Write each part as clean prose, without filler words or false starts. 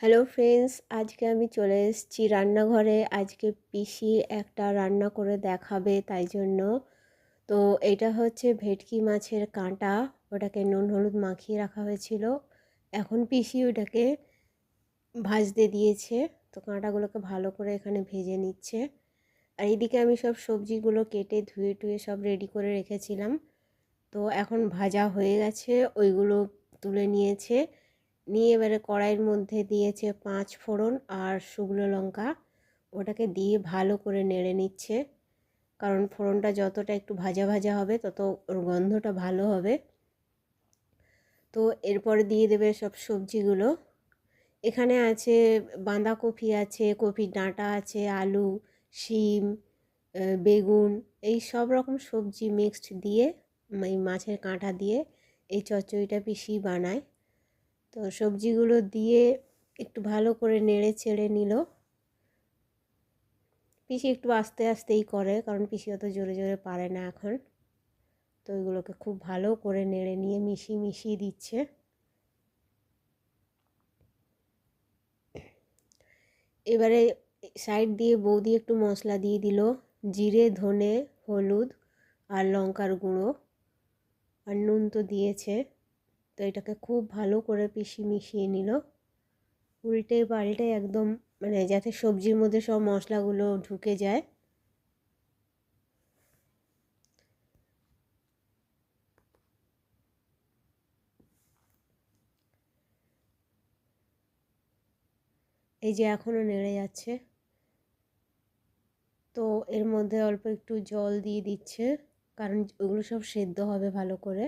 Hello friends, আজকে আমি চলে এসেছি রান্নাঘরে। আজকে পিসি একটা রান্না করে দেখাবে, তাই জন্য। তো এটা হচ্ছে ভেটকি মাছের কাঁটা, ওটাকে নুন হলুদ মাখিয়ে রাখা হয়েছিল। এখন পিসি ওটাকে ভাজতে দিয়েছে। তো কাঁটাগুলোকে ভালো করে এখানে ভেজে নিচ্ছে। আর এইদিকে আমি সব সবজিগুলো কেটে ধুয়ে টুয়ে সব রেডি করে রেখেছিলাম। তো এখন ভাজা হয়ে গেছে, ওইগুলো তুলে নিয়েছে। নিয়ে এবারে কড়াইয়ের মধ্যে দিয়েছে 5 ফোড়ন আর শুকনো লঙ্কা। ওটাকে দিয়ে ভালো করে নেড়ে নিচ্ছে, কারণ ফোড়নটা যতটা একটু ভাজা ভাজা হবে তত ওর গন্ধটা ভালো হবে। তো এরপরে দিয়ে দেবে সব সবজিগুলো। এখানে আছে বাঁধাকপি, আছে কপির ডাঁটা, আছে আলু, শিম, বেগুন, এই সব রকম সবজি মিক্সড দিয়ে এই মাছের কাঁটা দিয়ে এই চচ্চড়িটা পিসি বানায়। তো সবজিগুলো দিয়ে একটু ভালো করে নেড়ে চেড়ে নিল। পিসি একটু আস্তে আস্তেই করে, কারণ পিসি অত জোরে জোরে পারে না এখন। তো ওইগুলোকে খুব ভালো করে নেড়ে নিয়ে মিশিয়ে দিচ্ছে। এবারে সাইড দিয়ে বৌদি একটু মশলা দিয়ে দিল, জিরে, ধনে, হলুদ আর লঙ্কার গুঁড়ো, আর নুন তো দিয়েছে। তো এটাকে খুব ভালো করে পিসি মিশিয়ে নিল, উল্টে পাল্টে একদম, মানে যাতে সবজির মধ্যে সব মশলাগুলো ঢুকে যায়। এই যে এখনও নেড়ে যাচ্ছে। তো এর মধ্যে অল্প একটু জল দিয়ে দিচ্ছে, কারণ ওগুলো সব সেদ্ধ হবে ভালো করে।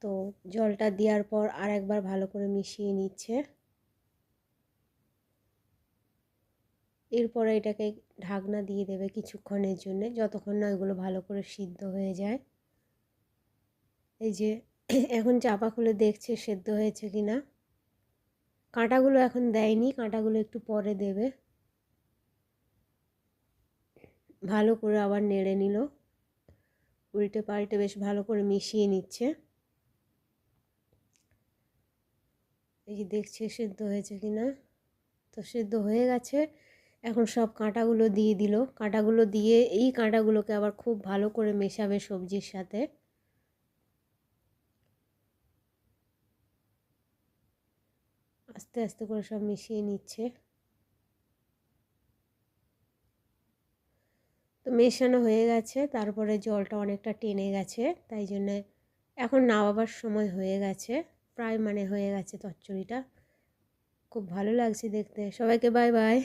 তো জলটা দেওয়ার পর আর একবার ভালো করে মিশিয়ে নিচ্ছে। এরপরে এটাকে ঢাকনা দিয়ে দেবে কিছুক্ষণের জন্য, যতক্ষণ না এগুলো ভালো করে সিদ্ধ হয়ে যায়। এই যে এখন চাপা খুলে দেখছে সেদ্ধ হয়েছে কিনা। কাঁটাগুলো এখন দেয়নি, কাঁটাগুলো একটু পরে দেবে। ভালো করে আবার নেড়ে নিল, উল্টে পাল্টে বেশ ভালো করে মিশিয়ে নিচ্ছে। এই যে দেখছে সেদ্ধ হয়েছে কিনা। তো সেদ্ধ হয়ে গেছে। এখন সব কাঁটাগুলো দিয়ে দিল। কাঁটাগুলো দিয়ে এই কাঁটাগুলোকে আবার খুব ভালো করে মেশাবে সবজির সাথে। আস্তে আস্তে করে সব মিশিয়ে নিচ্ছে। তো মেশানো হয়ে গেছে, তারপরে জলটা অনেকটা টেনে গেছে, তাই জন্যে এখন নামাবার সময় হয়ে গেছে। প্রায় মানে হয়ে গেছে চচ্চড়িটা। খুব ভালো লাগছে দেখতে। সবাইকে বাই বাই।